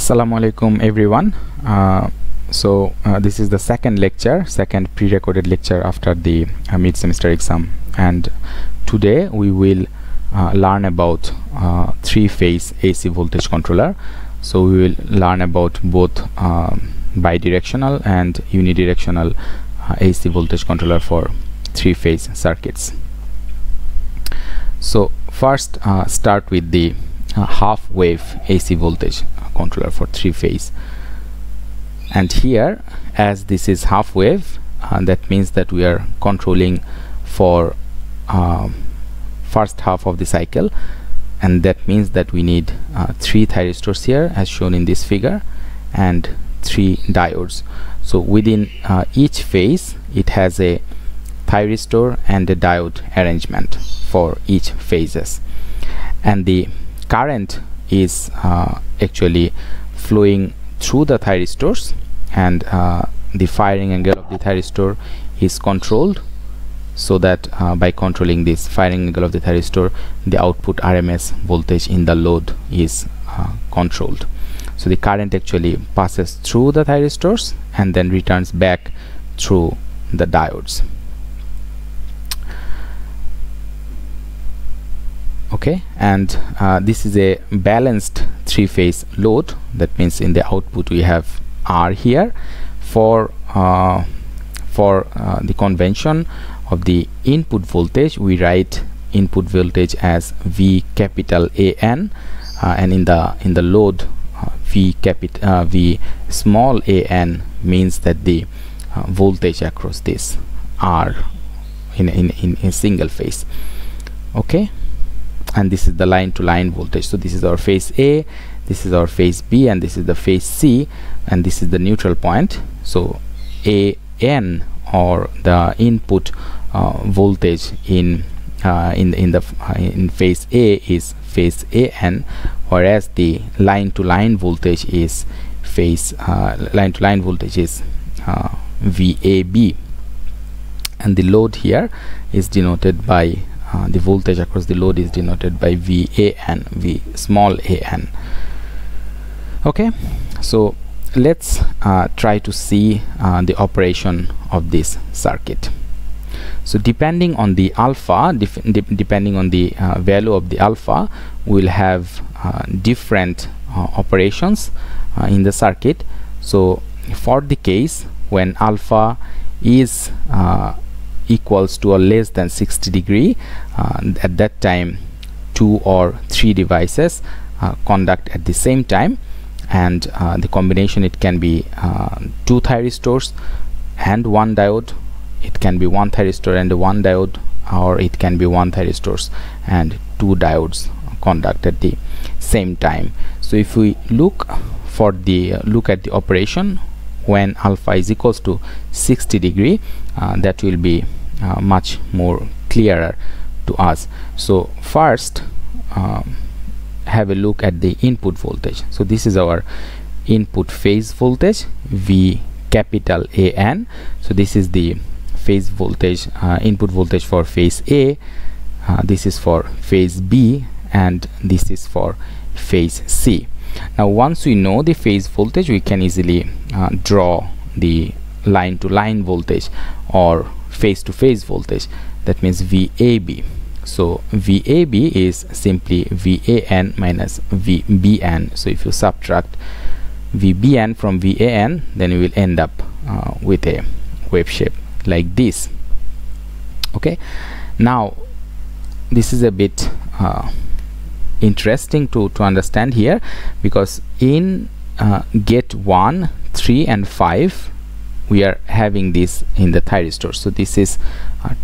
Assalamu alaikum everyone. This is the second pre-recorded lecture after the mid-semester exam, and today we will learn about three-phase AC voltage controller. So we will learn about both bidirectional and unidirectional AC voltage controller for three-phase circuits. So first start with the half wave AC voltage controller for three-phase, and here, as this is half wave, that means that we are controlling for first half of the cycle, and that means that we need 3 thyristors here as shown in this figure and 3 diodes. So within each phase it has a thyristor and a diode arrangement for each phases, and the current is actually flowing through the thyristors, and the firing angle of the thyristor is controlled, so that by controlling this firing angle of the thyristor, the output RMS voltage in the load is controlled. So the current actually passes through the thyristors and then returns back through the diodes. Okay, and this is a balanced three-phase load. That means in the output we have R here. For the convention of the input voltage, we write input voltage as V capital AN, and in the load V small an means that the voltage across this R in a single phase. Okay, and this is the line to line voltage. So this is our phase A, this is our phase B, and this is the phase C, and this is the neutral point. So AN, or the input voltage in phase A, is phase AN, whereas the line to line voltage is VAB, and the load here is denoted by the voltage across the load is denoted by VAN, V small an. Okay, so let's try to see the operation of this circuit. So depending on the alpha, depending on the value of the alpha, we'll have different operations in the circuit. So for the case when alpha is equals to or less than 60 degree, at that time 2 or 3 devices conduct at the same time, and the combination, it can be 2 thyristors and 1 diode, it can be 1 thyristor and 1 diode, or it can be 1 thyristors and 2 diodes conduct at the same time. So if we look at the operation when alpha is equals to 60 degree, that will be much more clearer to us. So first have a look at the input voltage. So this is our input phase voltage, V capital AN. So this is the phase voltage, input voltage for phase A, this is for phase B, and this is for phase C. Now once we know the phase voltage, we can easily draw the line to line voltage or phase to phase voltage, that means VAB. So VAB is simply VAN minus VBN. So if you subtract VBN from VAN, then you will end up with a wave shape like this. Okay, now this is a bit interesting to understand here, because in gate 1, 3 and 5 we are having this in the thyristor. So this is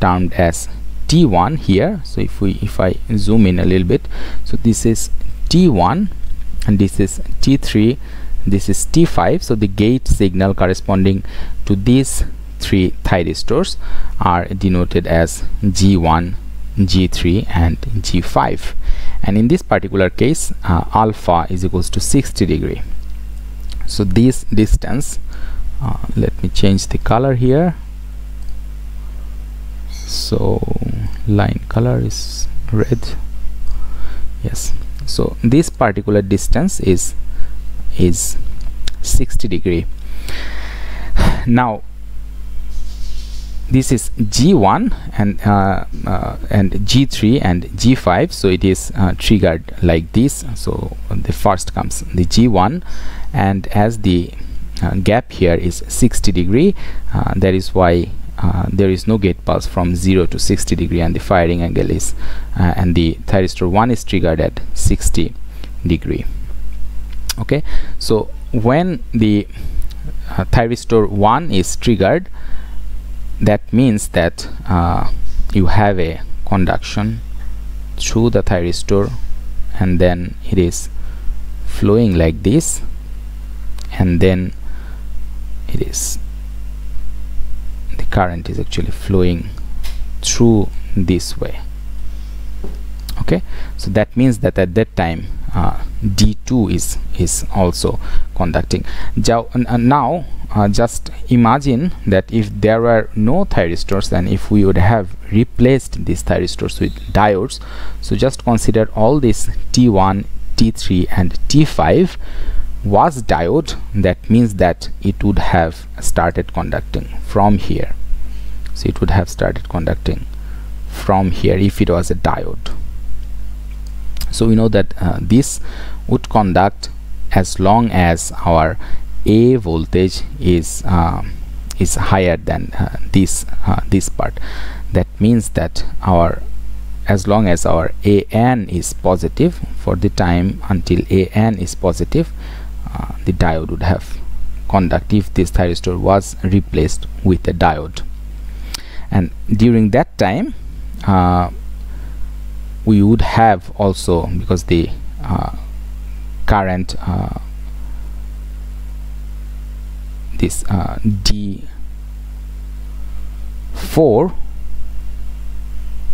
termed as T1 here. So if I zoom in a little bit, so this is T1 and this is T3, this is T5. So the gate signal corresponding to these 3 thyristors are denoted as G1, G3 and G5, and in this particular case alpha is equals to 60 degree. So this distance, let me change the color here. So line color is red. Yes, so this particular distance is is 60 degree. Now this is G1 and G3 and G5, so it is triggered like this. So the first comes the G1, and as the gap here is 60 degree, that is why there is no gate pulse from 0 to 60 degree, and the firing angle is and the thyristor 1 is triggered at 60 degree. Okay, so when the thyristor 1 is triggered, that means that you have a conduction through the thyristor, and then it is flowing like this, and then it is the current is actually flowing through this way. Okay, so that means that at that time D2 is also conducting. Now just imagine that if there were no thyristors, and if we would have replaced these thyristors with diodes, so just consider all this T1, T3 and T5 was diode. That means that it would have started conducting from here. So it would have started conducting from here if it was a diode. So we know that this would conduct as long as our A voltage is higher than this part. That means that as long as our AN is positive, for the time until AN is positive, the diode would have conduct if this thyristor was replaced with a diode. And during that time we would have also, because the current this D4,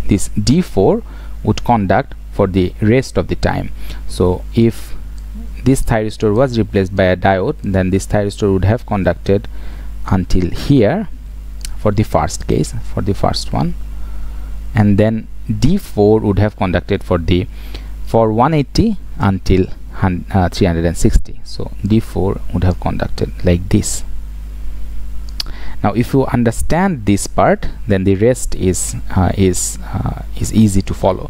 this D4 would conduct for the rest of the time. So if this thyristor was replaced by a diode, then this thyristor would have conducted until here for the first case, for the first one, and then D4 would have conducted for 180 until 360. So D4 would have conducted like this. Now if you understand this part, then the rest is easy to follow,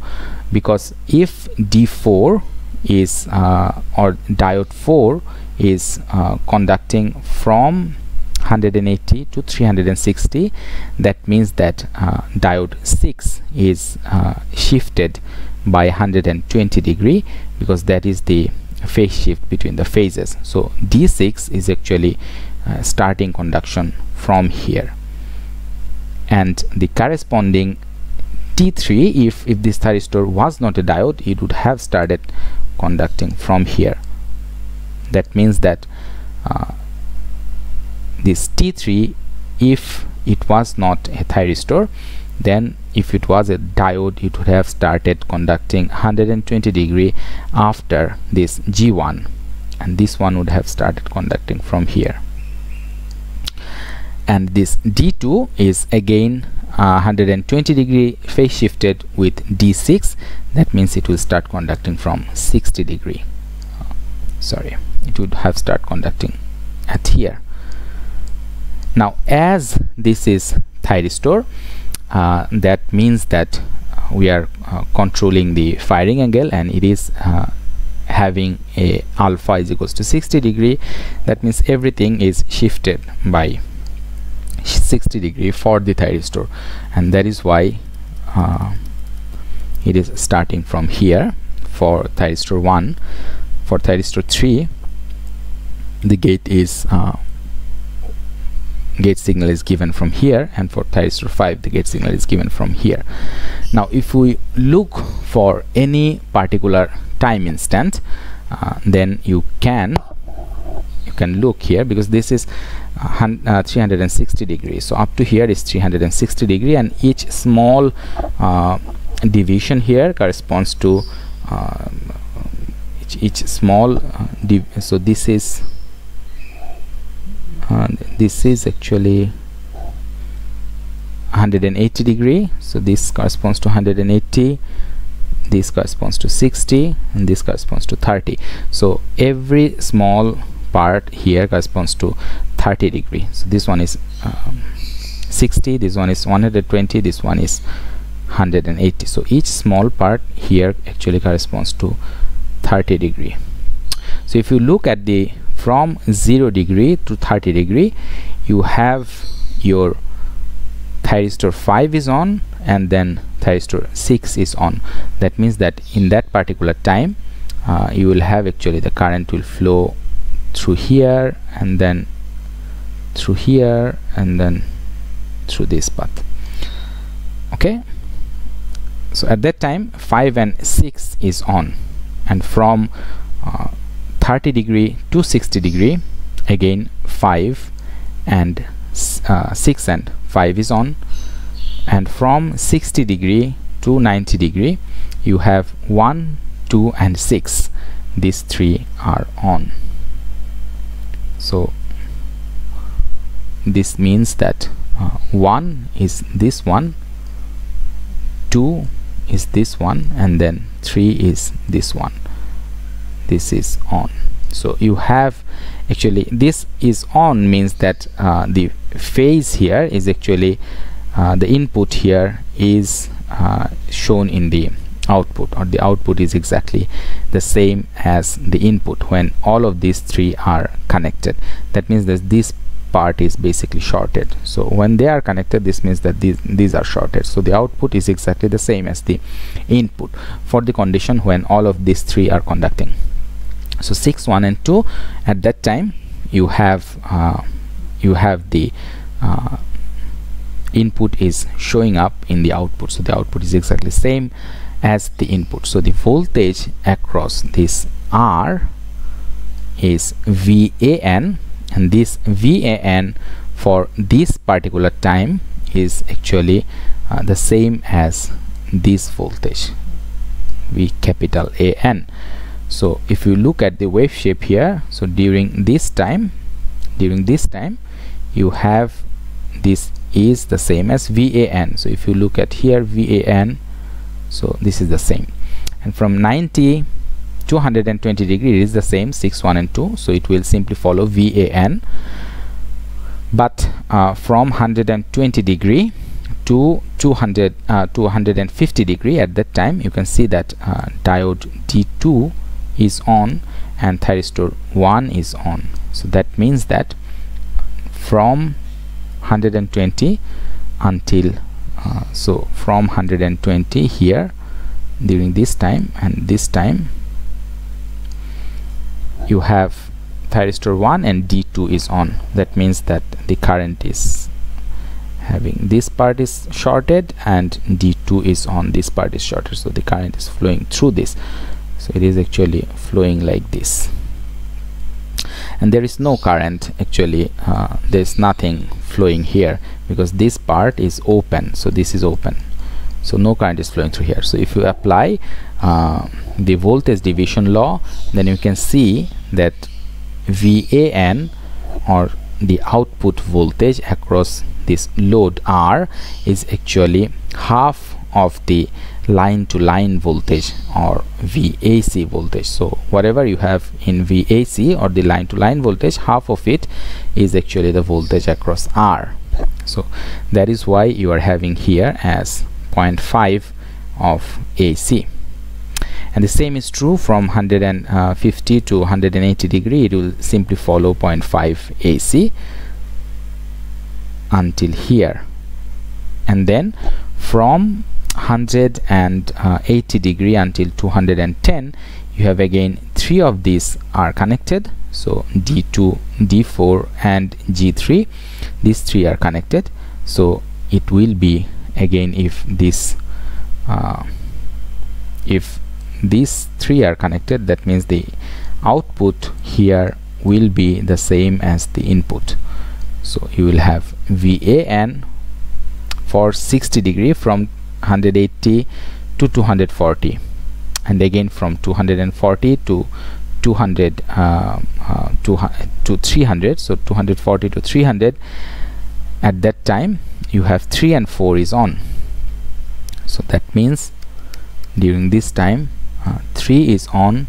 because if D4 is or diode 4 is conducting from 180 to 360, that means that diode 6 is shifted by 120 degree, because that is the phase shift between the phases. So D6 is actually starting conduction from here, and the corresponding T3, if this thyristor was not a diode, it would have started conducting from here. That means that this T3, if it was not a thyristor, then if it was a diode, it would have started conducting 120 degree after this G1, and this one would have started conducting from here. And this D2 is again 120 degree phase shifted with D6. That means it will start conducting from 60 degree. Sorry, it would have started conducting at here. Now as this is thyristor, that means that we are controlling the firing angle, and it is having a alpha is equals to 60 degree. That means everything is shifted by 60 degree for the thyristor, and that is why it is starting from here for thyristor 1. For thyristor 3, the gate signal is given from here, and for thyristor 5 the gate signal is given from here. Now if we look for any particular time instant, then you can look here, because this is 360 degrees. So up to here is 360 degree, and each small division here corresponds to each small so this is actually 180 degree. So this corresponds to 180, this corresponds to 60, and this corresponds to 30. So every small part here corresponds to 30 degree. So this one is 60, this one is 120, this one is 180. So each small part here actually corresponds to 30 degree. So if you look at the from 0 degree to 30 degree, you have your thyristor 5 is on, and then thyristor 6 is on. That means that in that particular time you will have actually the current will flow through here, and then through here, and then through this path. Okay, so at that time 5 and 6 is on, and from 30 degree to 60 degree again 5 and 6 and 5 is on, and from 60 degree to 90 degree you have 1, 2 and 6. These three are on. So this means that 1 is this one, 2 is this one, and then 3 is this one. This is on. So you have actually this is on means that the phase here is actually the input here is shown in the output, or the output is exactly the same as the input when all of these three are connected. That means that this part is basically shorted. So when they are connected, this means that these are shorted. So the output is exactly the same as the input for the condition when all of these three are conducting. So 6, 1 and 2, at that time you have the input is showing up in the output. So the output is exactly same as the input. So the voltage across this R is VAN, and this VAN for this particular time is actually the same as this voltage, V capital AN. So if you look at the wave shape here, so during this time you have this is the same as VAN. So if you look at here VAN, so this is the same, and from 90 to 120 degree it is the same, 6, 1 and 2. So it will simply follow VAN. But from 120 degree to 150 degree, at that time you can see that diode D2 is on and thyristor 1 is on. So that means that from 120 until so from 120 here during this time and this time you have thyristor 1 and D2 is on. That means that the current is having this part is shorted and D2 is on, this part is shorted, so the current is flowing through this. So it is actually flowing like this, and there is no current actually, there is nothing flowing here because this part is open. So this is open, so no current is flowing through here. So if you apply the voltage division law, then you can see that VAN, or the output voltage across this load R, is actually half of the line to line voltage or VAC voltage. So whatever you have in VAC or the line to line voltage, half of it is actually the voltage across R. So that is why you are having here as 0.5 of AC. And the same is true from 150 to 180 degree, it will simply follow 0.5 AC until here, and then from 180 degree until 210 you have again three of these are connected. So D2, D4 and G3, these three are connected. So it will be again, if these three are connected, that means the output here will be the same as the input. So you will have VAN for 60 degree from 180 to 240, and again from 240 to 200 to 300. So 240 to 300, at that time you have 3 and 4 is on. So that means during this time 3 is on,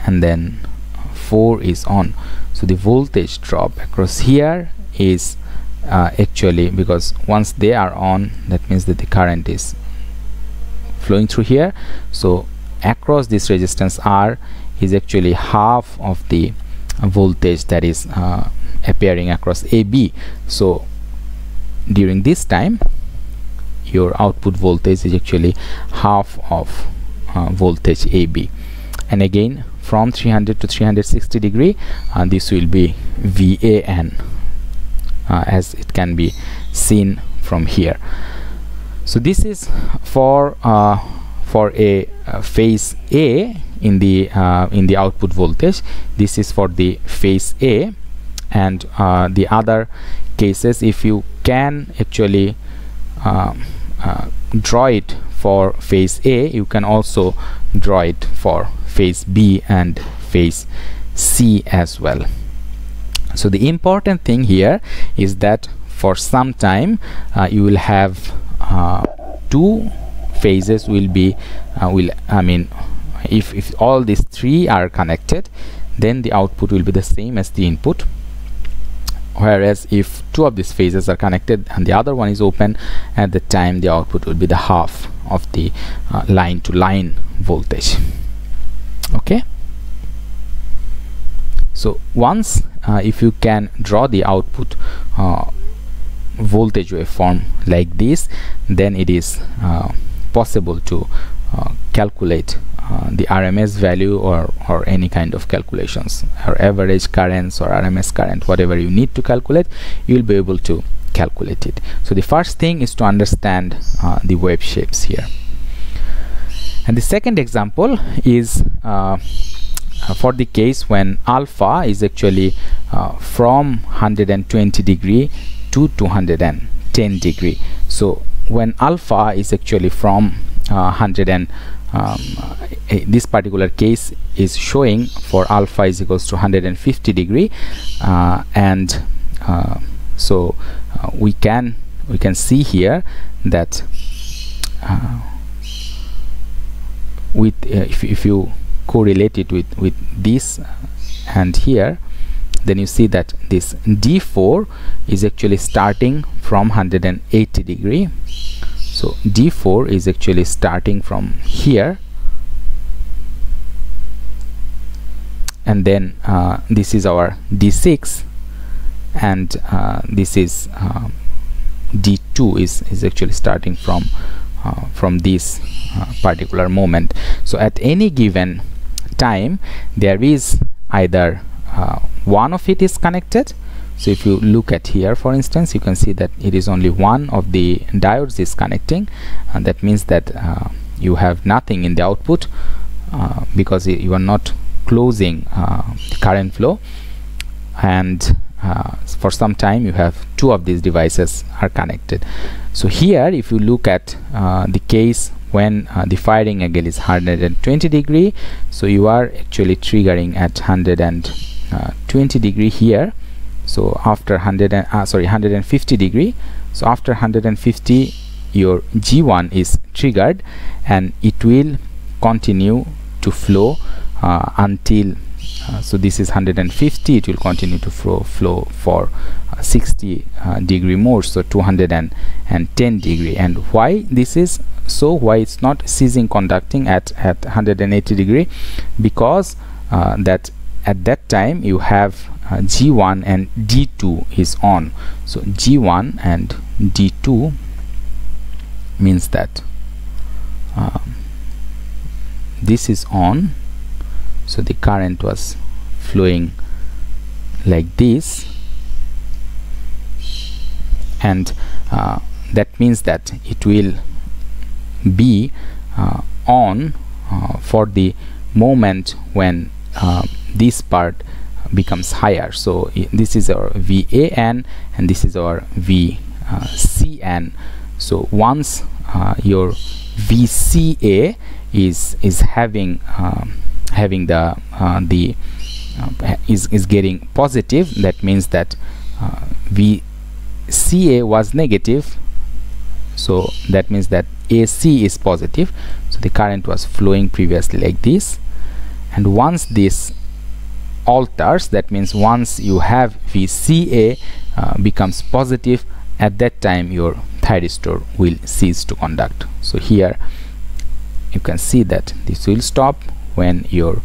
and then D4 is on. So the voltage drop across here is actually, because once they are on, that means that the current is flowing through here. So across this resistance R is actually half of the voltage that is appearing across AB. So during this time your output voltage is actually half of voltage AB. And again, from 300 to 360 degree, this will be VAN, as it can be seen from here. So this is for a phase A in the output voltage. This is for the phase A. And the other cases, if you can actually draw it for phase A, you can also draw it for phase B and phase C as well. So the important thing here is that for some time you will have two phases will be if all these three are connected, then the output will be the same as the input. Whereas if two of these phases are connected and the other one is open, at the time the output will be the half of the line to line voltage. Okay, so once if you can draw the output voltage waveform like this, then it is possible to calculate the RMS value or any kind of calculations, or average currents or RMS current, whatever you need to calculate, you will be able to calculate it. So the first thing is to understand the wave shapes here. And the second example is for the case when alpha is actually from 120 degree to 210 degree. So when alpha is actually from this particular case is showing for alpha is equals to 150 degree, and so we can see here that with if you correlate it with this and here, then you see that this D4 is actually starting from 180 degree. So D4 is actually starting from here, and then this is our D6, and this is D2 is actually starting from this particular moment. So at any given time there is either one of it is connected. So if you look at here, for instance, you can see that it is only one of the diodes is connecting, and that means that you have nothing in the output because you are not closing current flow, and for some time you have two of these devices are connected. So here if you look at the case when the firing angle is 120 degree, so you are actually triggering at 120 degree here. So after 150 degree, so after 150 your G1 is triggered, and it will continue to flow until so this is 150, it will continue to flow for 60 degree more, so 210 degree. And why this is so, why it's not ceasing conducting at 180 degree? Because that at that time you have G1 and D2 is on. So G1 and D2 means that this is on, so the current was flowing like this, and that means that it will be on for the moment when this part becomes higher. So this is our VAN and this is our VCN. So once your VCA is having is getting positive, that means that VCA was negative, so that means that AC is positive. So the current was flowing previously like this, and once this alters, that means once you have VCA becomes positive, at that time your thyristor will cease to conduct. So here you can see that this will stop when your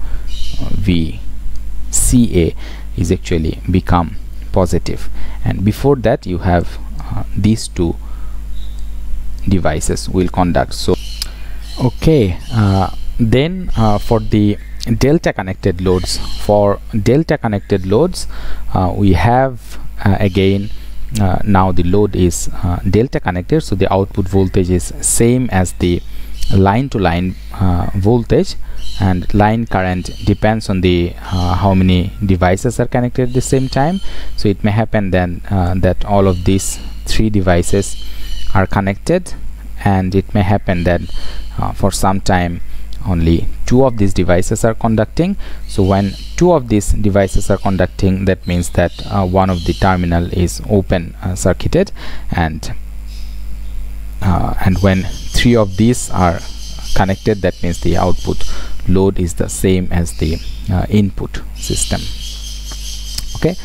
VCA is actually become positive, and before that you have these two devices will conduct. So okay, then for the delta connected loads, we have again now the load is delta connected, so the output voltage is same as the line to line voltage, and line current depends on the how many devices are connected at the same time. So it may happen then that all of these three devices are connected, and it may happen that for some time only two of these devices are conducting. So when two of these devices are conducting, that means that one of the terminal is open circuited, and when three of these are connected, that means the output load is the same as the input system. Okay,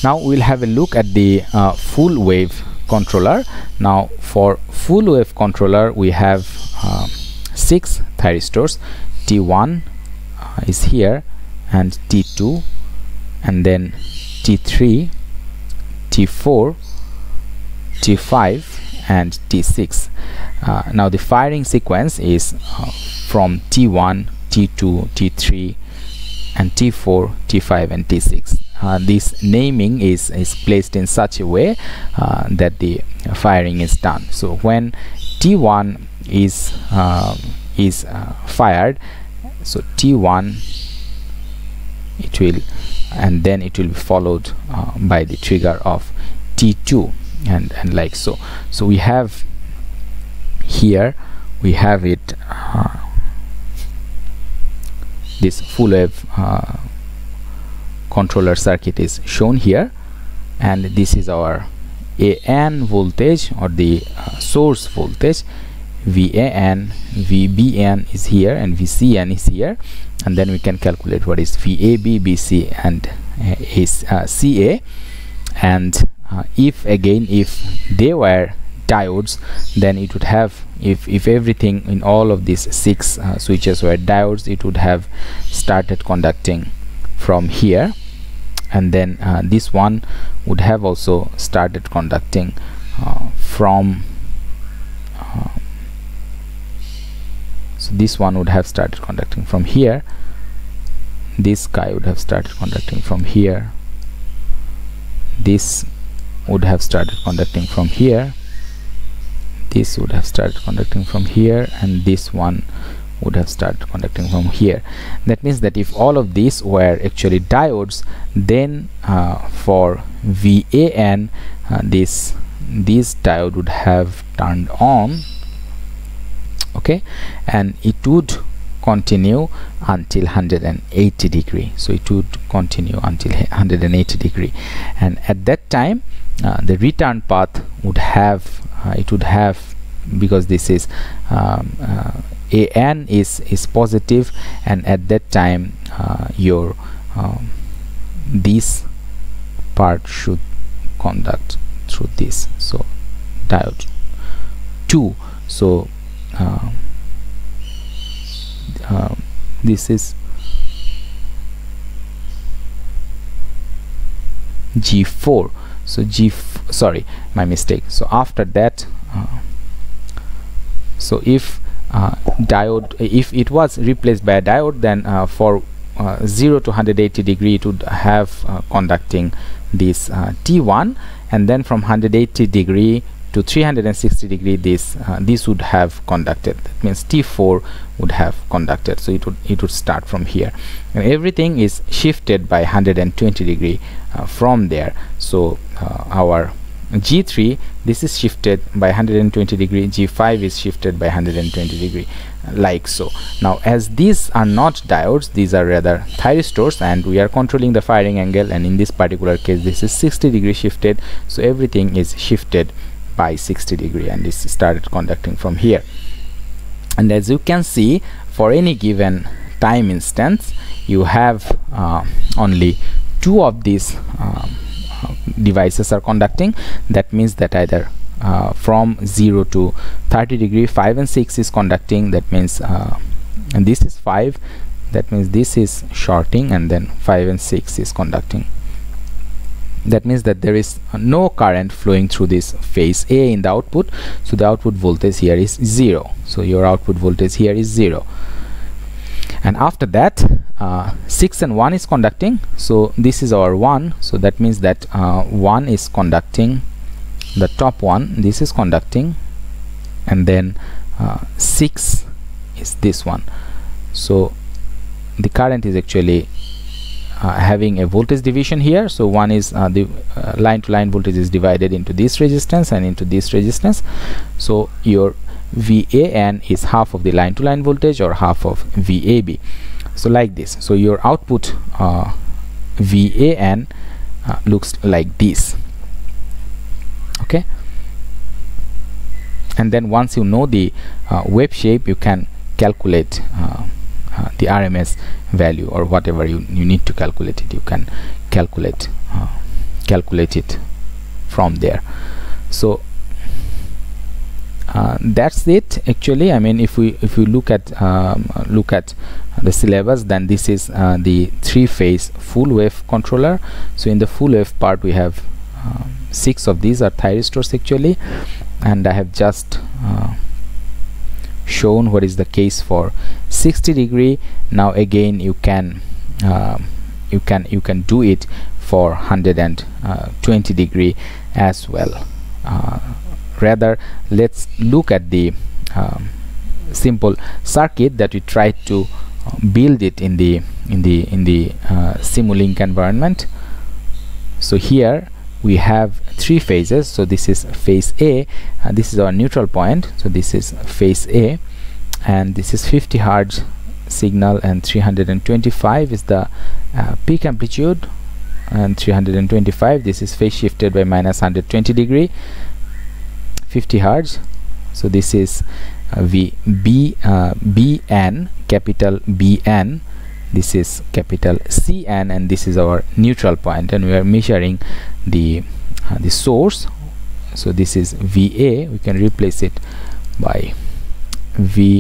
now we'll have a look at the full wave controller. Now for full wave controller we have 6 thyristors. T1 is here, and T2, and then T3, T4, T5 and T6. Now the firing sequence is from T1, T2, T3 and T4, T5 and T6. This naming is placed in such a way that the firing is done. So when T1 is fired, so T1 it will, and then it will be followed by the trigger of T2 and like so. So we have here, we have it this full wave controller circuit is shown here, and this is our AN voltage or the source voltage. VAN, VBN is here and VCN is here, and then we can calculate what is VAB, BC and CA. And if they were diodes, then it would have, if everything in all of these 6 switches were diodes, it would have started conducting from here, and then this one would have also started conducting from so this one would have started conducting from here, this guy would have started conducting from here, this would have started conducting from here, this would have started conducting from here, and this one would have started conducting from here. That means that if all of these were actually diodes, then for VAN this diode would have turned on, okay, and it would continue until 180 degree. So it would continue until 180 degree, and at that time the return path would have because this is AN is positive, and at that time your this part should conduct through this, so diode 2. So this is G4. So sorry, my mistake. So after that so if diode, if it was replaced by a diode, then for 0 to 180 degree it would have conducting this T1, and then from 180 degree to 360 degree this would have conducted. That means T4 would have conducted. So it would start from here, and everything is shifted by 120 degree from there. So our G3, this is shifted by 120 degree, G5 is shifted by 120 degree, like so. Now as these are not diodes, these are rather thyristors, and we are controlling the firing angle, and in this particular case this is 60 degree shifted, so everything is shifted by 60 degree, and this started conducting from here. And as you can see, for any given time instance you have only 2 of these devices are conducting. That means that either from 0 to 30 degree 5 and 6 is conducting. That means and this is 5, that means this is shorting, and then 5 and 6 is conducting. That means that there is no current flowing through this phase A in the output, so the output voltage here is 0. So your output voltage here is 0. And after that 6 and 1 is conducting, so this is our 1, so that means that 1 is conducting, the top one, this is conducting, and then 6 is this one. So the current is actually having a voltage division here. So one is the line to line voltage is divided into this resistance and into this resistance. So your VAN is half of the line to line voltage or half of VAB. So like this. So your output VAN looks like this. Okay, and then once you know the wave shape, you can calculate the RMS value, or whatever you need to calculate it, you can calculate it from there. So that's it actually. I mean, if we look at the syllabus, then this is the 3-phase full wave controller. So in the full wave part we have 6 of these are thyristors actually, and I have just shown what is the case for 60 degree. Now again you can do it for 120 degree as well. Rather, let's look at the simple circuit that we tried to build it in the Simulink environment. So here we have 3 phases. So this is phase A, this is our neutral point, so this is phase A, and this is 50 Hz signal, and 325 is the peak amplitude, and 325, this is phase shifted by minus 120 degree, 50 Hz. So this is BN, capital BN, this is capital CN, and this is our neutral point, and we are measuring the source. So this is VA, we can replace it by VAN.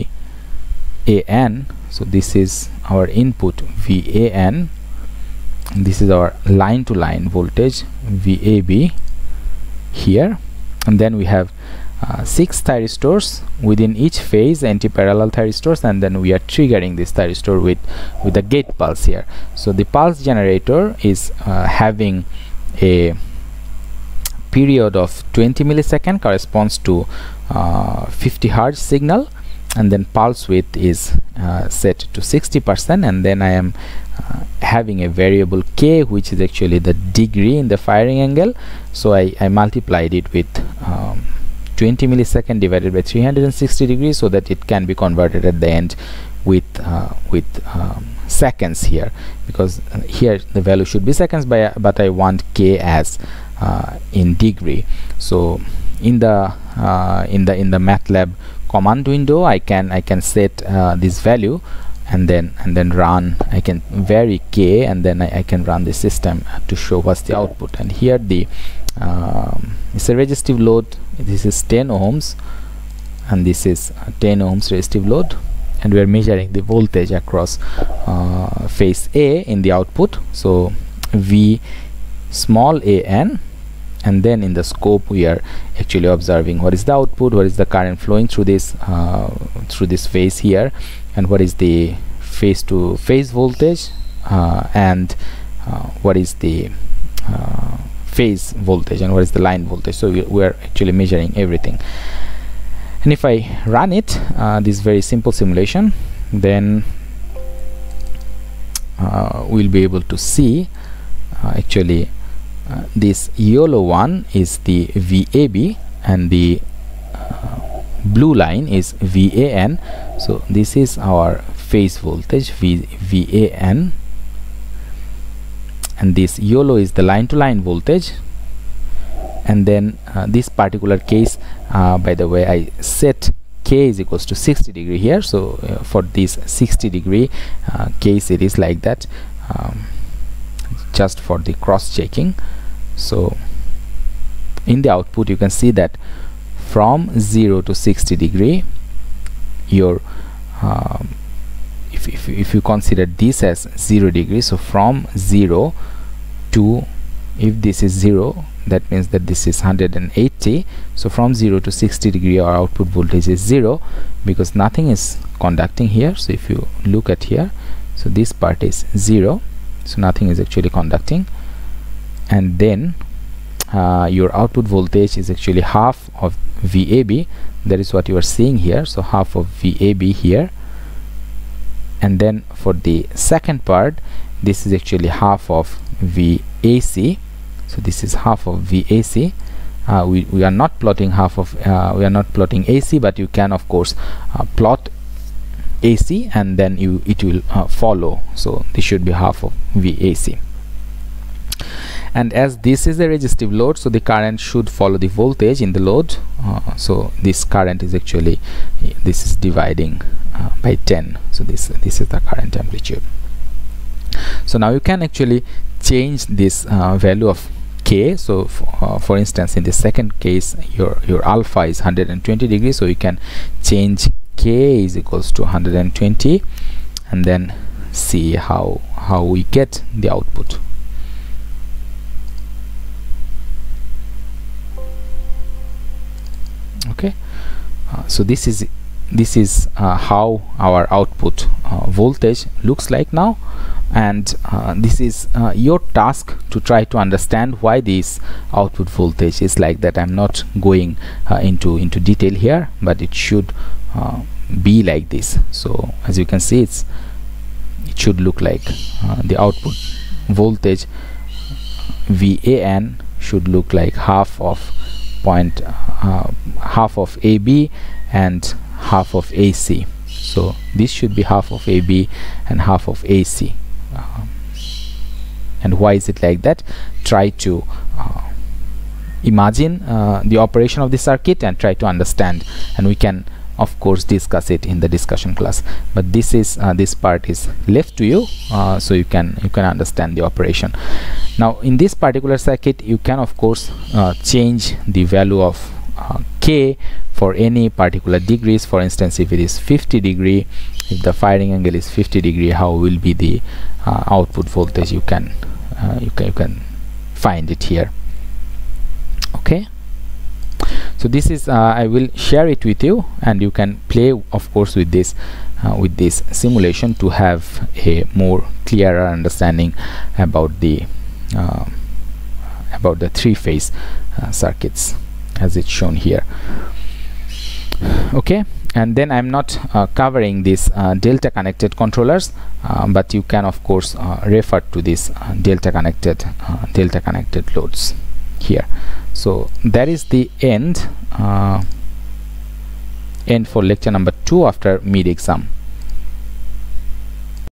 So this is our input VAN, and this is our line to line voltage VAB here, and then we have 6 thyristors within each phase, anti-parallel thyristors, and then we are triggering this thyristor with the gate pulse here. So the pulse generator is having a period of 20 millisecond, corresponds to 50 Hz signal, and then pulse width is set to 60%, and then I am having a variable K, which is actually the degree in the firing angle. So I multiplied it with 20 millisecond divided by 360 degrees, so that it can be converted at the end with seconds here, because here the value should be seconds, but I want K as in degree. So in the MATLAB command window, I can set this value, and then run. I can vary K, and then I can run the system to show what's the output. And here the it's a resistive load. This is 10 ohms, and this is 10 ohms resistive load, and we are measuring the voltage across phase A in the output. So V small an, and then in the scope we are actually observing what is the output, what is the current flowing through this phase here, and what is the phase to phase voltage, and what is the phase voltage, and what is the line voltage. So we are actually measuring everything. And if I run it, this very simple simulation, then we'll be able to see actually this yellow one is the VAB, and the blue line is VAN. So this is our phase voltage VAN, and this yellow is the line to line voltage. And then this particular case, by the way, I set K is equals to 60 degree here. So for this 60 degree case, it is like that, just for the cross checking. So in the output you can see that from 0 to 60 degree, your if you consider this as 0 degree, so from 0 to, if this is 0, that means that this is 180. So from 0 to 60 degree our output voltage is 0, because nothing is conducting here. So if you look at here, so this part is 0, so nothing is actually conducting, and then your output voltage is actually half of VAB. That is what you are seeing here, so half of VAB here. And then for the second part, this is actually half of VAC. So this is half of VAC. We are not plotting half of we are not plotting AC, but you can of course plot AC, and then it will follow. So this should be half of VAC. And as this is a resistive load, so the current should follow the voltage in the load. So this current is actually, this is dividing by 10. So this is the current amplitude. So now you can actually change this value of K. So for instance, in the second case, your alpha is 120 degrees, so you can change K is equals to 120, and then see how we get the output. Okay, so this is how our output voltage looks like now. And this is your task to try to understand why this output voltage is like that. I'm not going into detail here, but it should be like this. So as you can see, it should look like the output voltage VAN should look like half of AB and half of AC. So this should be half of AB and half of AC. And why is it like that? Try to imagine the operation of the circuit and try to understand, and we can of course discuss it in the discussion class. But this is this part is left to you, so you can understand the operation. Now in this particular circuit, you can of course change the value of K for any particular degrees. For instance, if it is 50 degree, if the firing angle is 50 degree, how will be the output voltage? You can find it here. Okay, so this is I will share it with you, and you can play of course with this simulation to have a more clearer understanding about the three-phase circuits as it's shown here. Okay, and then I'm not covering this delta connected controllers, but you can of course refer to this delta connected loads here. So that is the end for lecture number 2 after mid exam.